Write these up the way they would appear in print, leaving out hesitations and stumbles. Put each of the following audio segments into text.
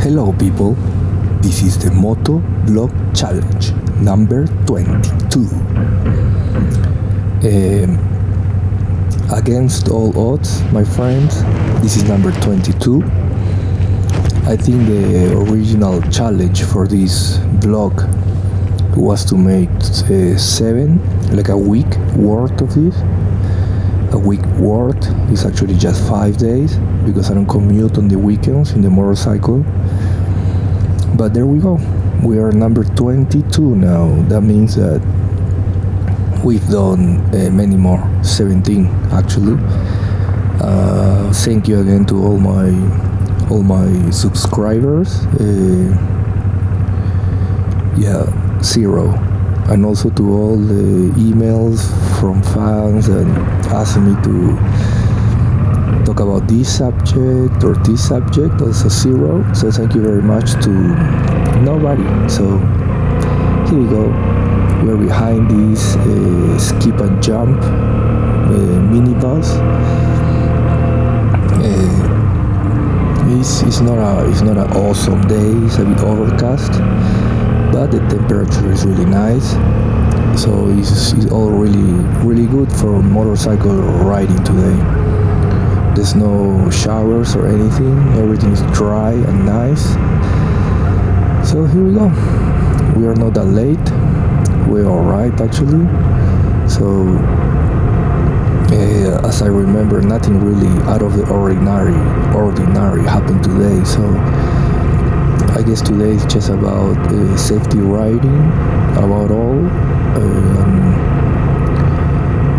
Hello people, this is the Moto Blog Challenge number 22. Against all odds, my friends, this is number 22. I think the original challenge for this blog was to make 7, like a week worth of this. A week worth is actually just 5 days because I don't commute on the weekends in the motorcycle. But there we go. We are number 22 now. That means that we've done many more, 17 actually. Thank you again to all my subscribers. 0. And also to all the emails from fans and asking me to talk about this subject or this subject, also 0. So thank you very much to nobody. So here we go. We're behind this skip and jump minibus. It's not an awesome day. It's a bit overcast, but the temperature is really nice, so it's all really good for motorcycle riding today. There's no showers or anything, everything is dry and nice. So here we go. We are not that late, we're alright actually. So as I remember, nothing really out of the ordinary happened today, so I guess today is just about safety riding, about all,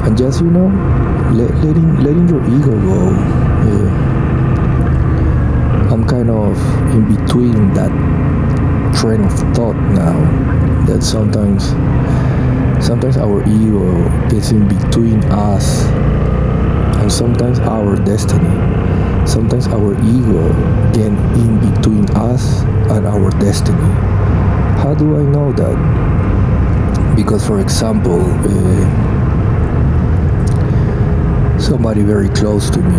and just letting your ego go. I'm kind of in between that train of thought now, that sometimes our ego gets in between us and sometimes our destiny. Sometimes our ego gets in between us and our destiny. How do I know that? Because, for example, somebody very close to me,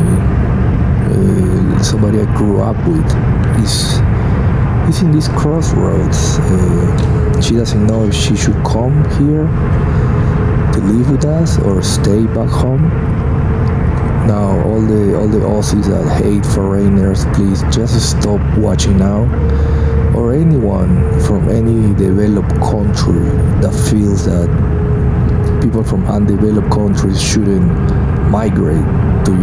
somebody I grew up with, is in this crossroads. She doesn't know if she should come here to live with us or stay back home. Now, all the Aussies that hate foreigners, please just stop watching now. Or anyone from any developed country that feels that people from undeveloped countries shouldn't migrate to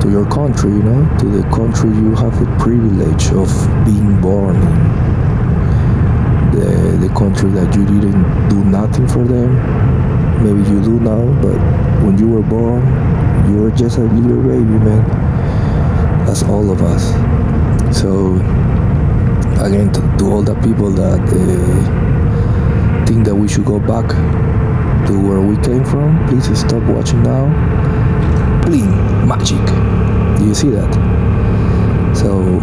your country, to the country you have the privilege of being born in. The country that you didn't do nothing for them. Maybe you do now, but when you were born, you were just a little baby, man. That's all of us. So, again, to all the people that think that we should go back to where we came from, please stop watching now. Bling, magic. Do you see that? So,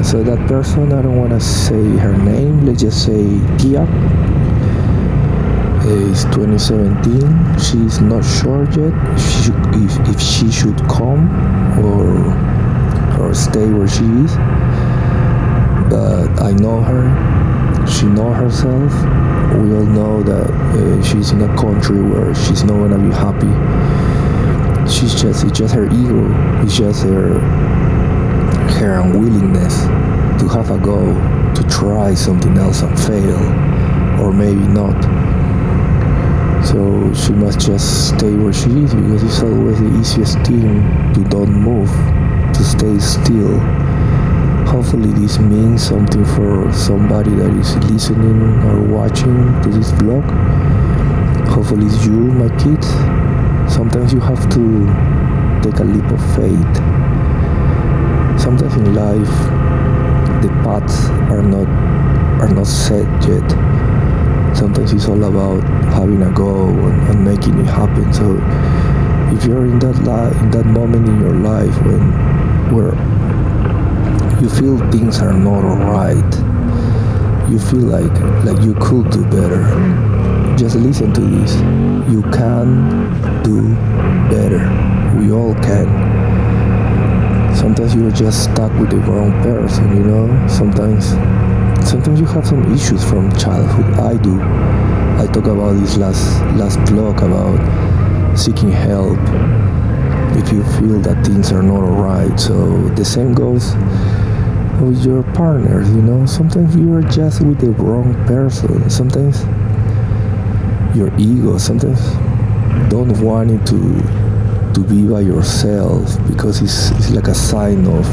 so that person, I don't want to say her name, let's just say Kia. It's 2017. She's not sure yet if she should come or stay where she is. But I know her. She knows herself. We all know that she's in a country where she's not gonna be happy. It's just her ego. It's just her unwillingness to have a go, to try something else and fail, or maybe not. So she must just stay where she is, because it's always the easiest thing to don't move, to stay still. Hopefully this means something for somebody that is listening or watching to this vlog. Hopefully it's you, my kids. Sometimes you have to take a leap of faith. Sometimes in life the paths are not set yet. Sometimes it's all about having a go and making it happen. So if you're in that moment in your life where you feel things are not alright, you feel like you could do better, just listen to this. You can do better. We all can. Sometimes you're just stuck with the wrong person, you know. Sometimes you have some issues from childhood. I do. I talk about this last blog about seeking help if you feel that things are not alright. So the same goes with your partners, you know. Sometimes you are just with the wrong person. Sometimes your ego sometimes don't want it to be by yourself, because it's like a sign of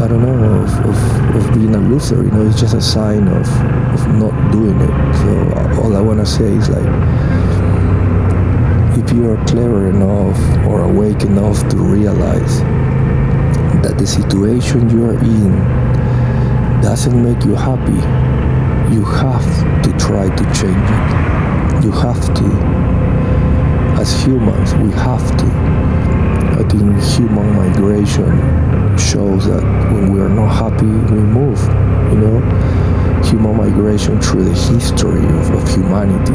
I don't know, of being a loser, you know. It's just a sign of not doing it. So all I want to say is, like, if you are clever enough or awake enough to realize that the situation you are in doesn't make you happy, you have to try to change it. You have to. As humans, we have to. I think human migration shows that when we are not happy, we move, you know. Human migration through the history of humanity,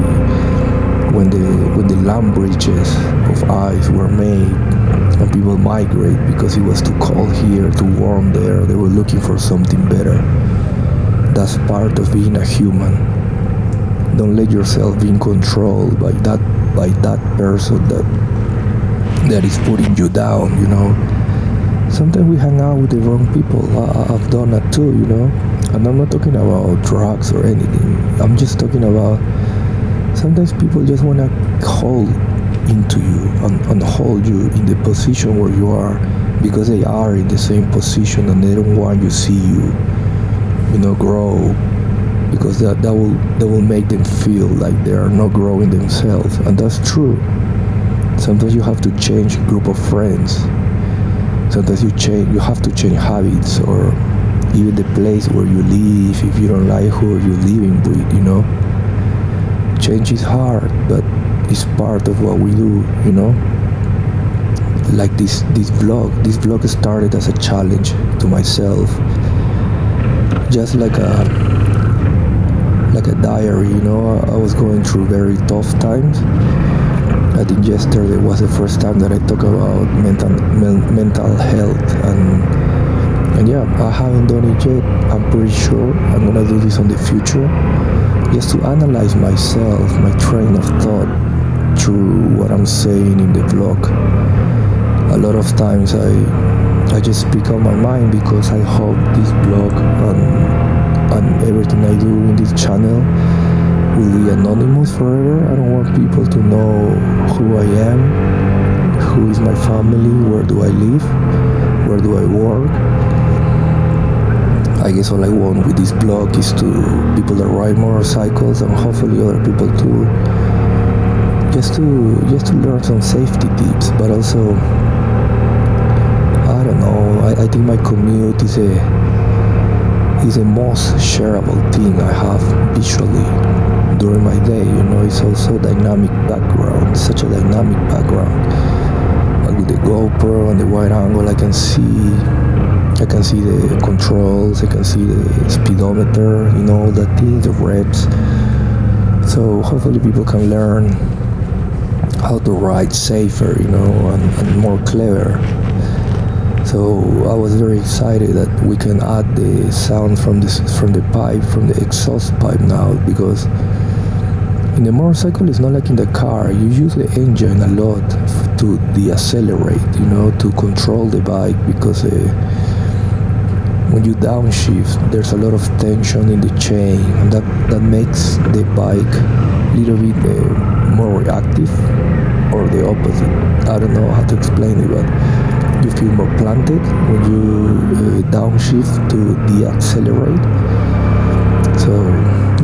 when the land bridges of ice were made and people migrate because it was too cold here, too warm there, they were looking for something better. That's part of being a human. Don't let yourself be controlled by that person that is putting you down, you know. Sometimes we hang out with the wrong people. I've done that too, you know. And I'm not talking about drugs or anything. I'm just talking about sometimes people just want to hold into you and hold you in the position where you are, because they are in the same position and they don't want you to see you know, grow, because that will make them feel like they are not growing themselves. And that's true. Sometimes you have to change group of friends. Sometimes you have to change habits, or even the place where you live if you don't like who you're living with, you know. Change is hard, but it's part of what we do, you know. Like this vlog started as a challenge to myself, just like a diary, you know. I was going through very tough times. I think yesterday was the first time that I talk about mental health, and yeah, I haven't done it yet. I'm pretty sure I'm gonna do this in the future, just to analyze myself, my train of thought through what I'm saying in the vlog. A lot of times I just speak on my mind, because I hope this blog and everything I do in this channel will be anonymous forever. I don't want people to know who I am, who is my family, where do I live, where do I work. I guess all I want with this blog is to people that ride motorcycles, and hopefully other people too, just to learn some safety tips. But also, I don't know, I think my commute is the most shareable thing I have visually during my day, you know. It's also dynamic background, such a dynamic background. Like with the GoPro and the wide angle, I can see the controls, I can see the speedometer, you know, the things, the reps. So hopefully people can learn how to ride safer, you know, and more clever. So I was very excited that we can add the sound from the exhaust pipe now, because in the motorcycle it's not like in the car. You use the engine a lot to deaccelerate, you know, to control the bike, because when you downshift, there's a lot of tension in the chain, and that makes the bike a little bit more reactive, or the opposite. I don't know how to explain it, but you feel more planted when you downshift to deaccelerate. So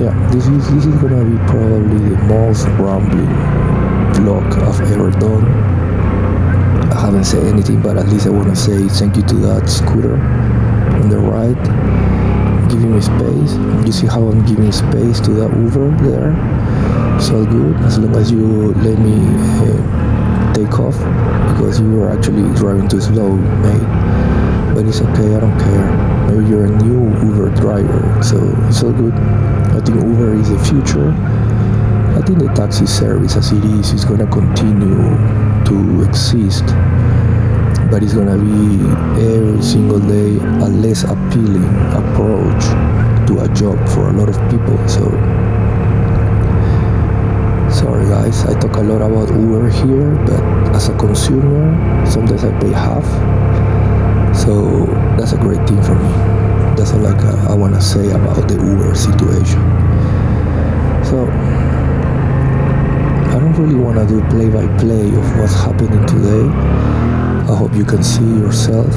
yeah, this is gonna be probably the most rambling vlog I've ever done. I haven't said anything, but at least I want to say thank you to that scooter on the right, giving me space. You see how I'm giving space to that Uber there? It's all good, as long as you let me take off, because you were actually driving too slow, mate. But it's okay, I don't care. Maybe you're a new Uber driver, so it's all good. I think Uber is the future. I think the taxi service as it is gonna continue to exist. but it's gonna be every single day a less appealing approach to a job for a lot of people. So sorry guys, I talk a lot about Uber here, but as a consumer sometimes I pay half, so that's a great thing for me. That's all I want to say about the Uber situation. So I don't really want to do play-by-play of what's happening today. I hope you can see yourself.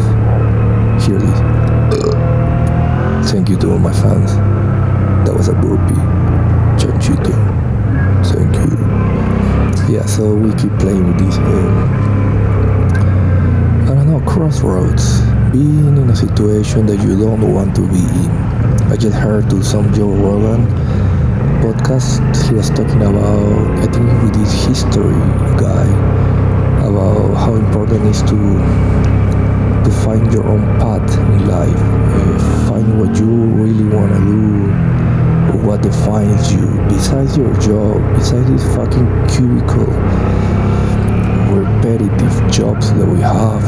Hear this. Thank you to all my fans. That was a burpee. Chanchito. Thank you. Yeah, so we keep playing with this. I don't know, crossroads. Being in a situation that you don't want to be in. I just heard to some Joe Rogan podcast, he was talking about, I think with this history guy, about how important it is to find your own path in life, find what you really want to do, or what defines you, besides your job, besides this fucking cubicle, repetitive jobs that we have.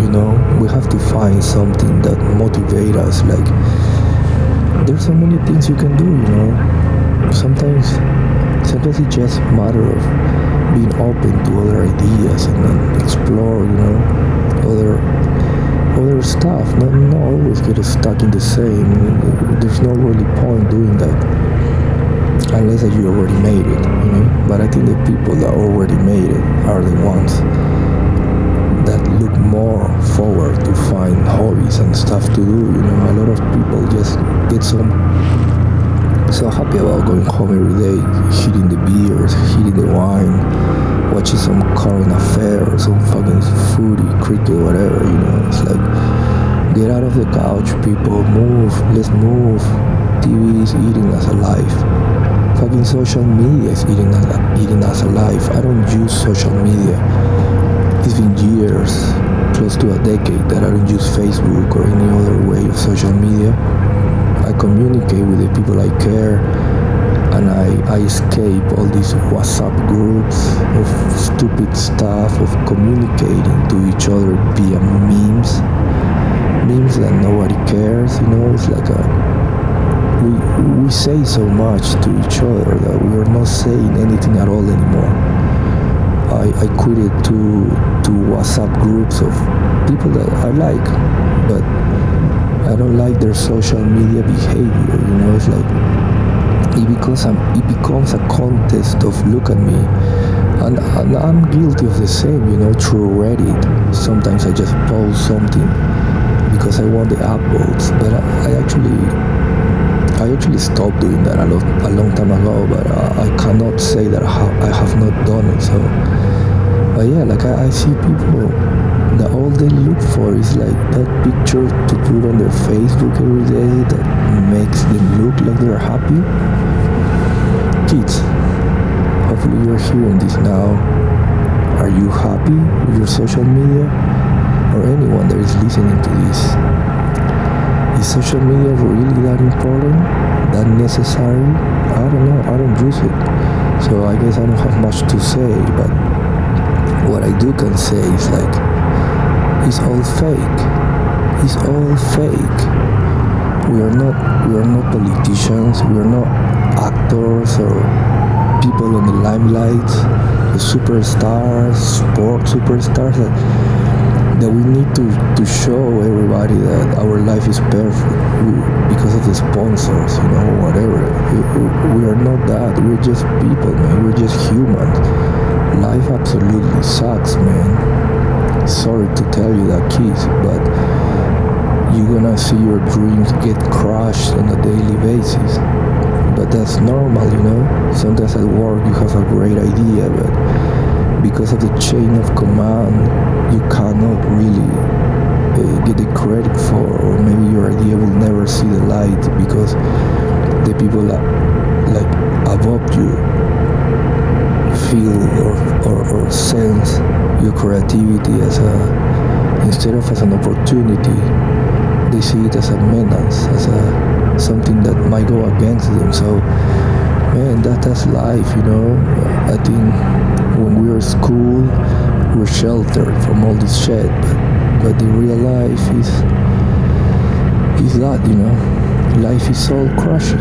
You know, we have to find something that motivates us. Like, there's so many things you can do, you know. Sometimes it's just a matter of being open to other ideas and then explore, you know, other stuff. Not always get stuck in the same. There's no really point doing that unless that you already made it, you know. But I think the people that already made it are the ones that look more forward to find hobbies and stuff to do, you know. A lot of people just get so happy about going home every day, hitting the beers, hitting the wine, watching some current affair, some fucking footy, cricket, whatever, you know. It's like, get out of the couch, people, move, let's move. TV is eating us alive. Fucking social media is eating us alive. I don't use social media. It's been years, close to a decade, that I don't use Facebook or any other way of social media. I communicate with the people I care, and I escape all these WhatsApp groups of stupid stuff, of communicating to each other via memes that nobody cares, you know. It's like we say so much to each other that we are not saying anything at all anymore. I quitted two WhatsApp groups of people that I like, but I don't like their social media behavior, you know. It's like it becomes a contest of look at me, and I'm guilty of the same, you know, through Reddit. Sometimes I just post something because I want the upvotes, but I actually stopped doing that a long time ago, but I cannot say that I have not done it. So, but yeah, like I see people that all they look for is like that picture to put on their Facebook every day that makes them look like they're happy. Kids, hopefully you're hearing this now. Are you happy with your social media? Or anyone that is listening to this? Is social media really that important? That necessary? I don't know, I don't use it. So I guess I don't have much to say, but what I can say is like, it's all fake. It's all fake. We are not politicians, we are not actors or people on the limelight, the superstars, sport superstars that we need to show everybody that our life is perfect because of the sponsors, you know, whatever. We are not that. We're just people, man. We're just humans. Life absolutely sucks, man. Sorry to tell you that, kids, but you're gonna see your dreams get crushed on a daily basis. But that's normal, you know. Sometimes at work you have a great idea, but because of the chain of command, you cannot really get the credit for, or maybe your idea will never see the light because the people like above you feel or sense your creativity instead of as an opportunity, they see it as a menace, as something that might go against them. So, man, that's life, you know. I think when we were in school, we're sheltered from all this shit, but the real life is that, you know, life is soul crushing.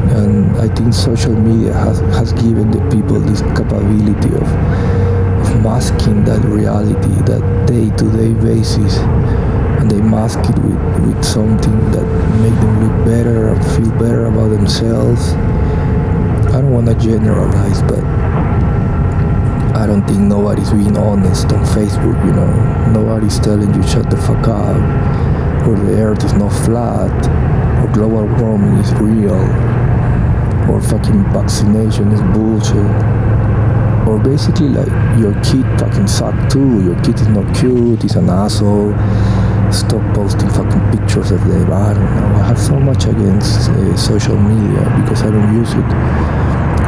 And I think social media has given the people this capability of masking that reality, that day-to-day basis, and they mask it with something that make them look better and feel better about themselves. I don't want to generalize, but I don't think nobody's being honest on Facebook, you know. Nobody's telling you shut the fuck up, or the earth is not flat, or global warming is real, or fucking vaccination is bullshit, or basically like your kid fucking sucked too, your kid is not cute, he's an asshole, stop posting fucking pictures of them. I don't know, I have so much against social media because I don't use it,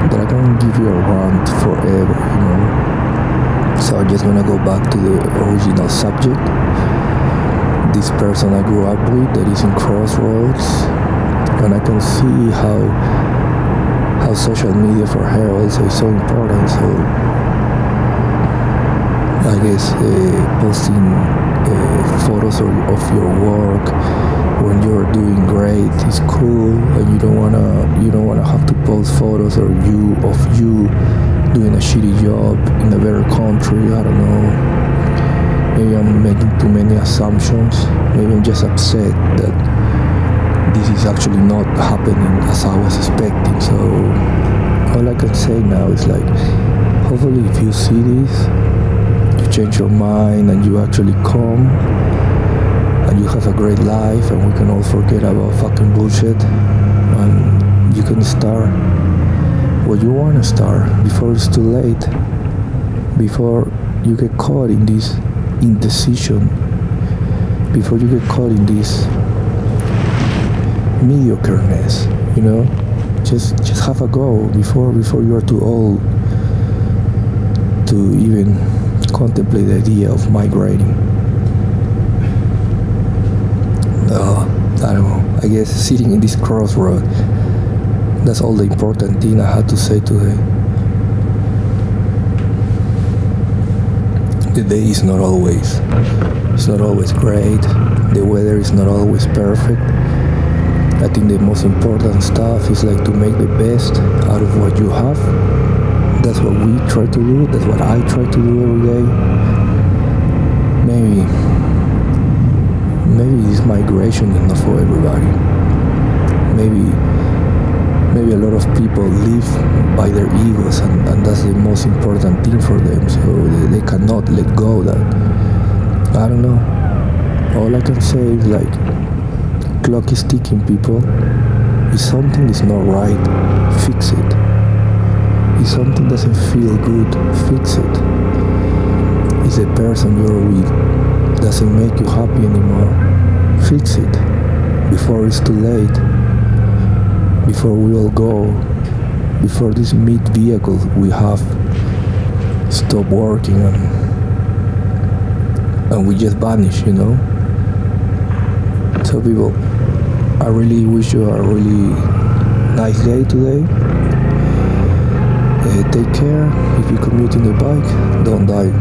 that I can give you a rant forever, you know. So I'm just gonna go back to the original subject. This person I grew up with that is in crossroads, and I can see how social media for her also is so important. So I guess posting photos of your work when you're doing great is cool, and you don't wanna have to post photos of you doing a shitty job in a better country. I don't know. Maybe I'm making too many assumptions. Maybe I'm just upset that this is actually not happening as I was expecting. So all I can say now is like, hopefully if you see this, you change your mind and you actually come and you have a great life, and we can all forget about fucking bullshit, and you can start what you want to start before it's too late, before you get caught in this indecision, before you get caught in this mediocreness, you know. Just have a go before you are too old to even contemplate the idea of migrating. I don't know, I guess sitting in this crossroad, that's all the important thing I had to say today. The day is not always great, the weather is not always perfect. I think the most important stuff is like to make the best out of what you have. That's what we try to do, that's what I try to do every day. Maybe this migration is not for everybody. Maybe a lot of people live by their egos, and that's the most important thing for them, so they cannot let go of that. I don't know. All I can say is like, clock is ticking, people. If something is not right, fix it. If something doesn't feel good, fix it. If the person you're with doesn't make you happy anymore, fix it before it's too late, before we all go, before this meat vehicle we have stop working and we just vanish, you know. So people, I really wish you a really nice day today. Take care. If you're commuting a bike, don't die.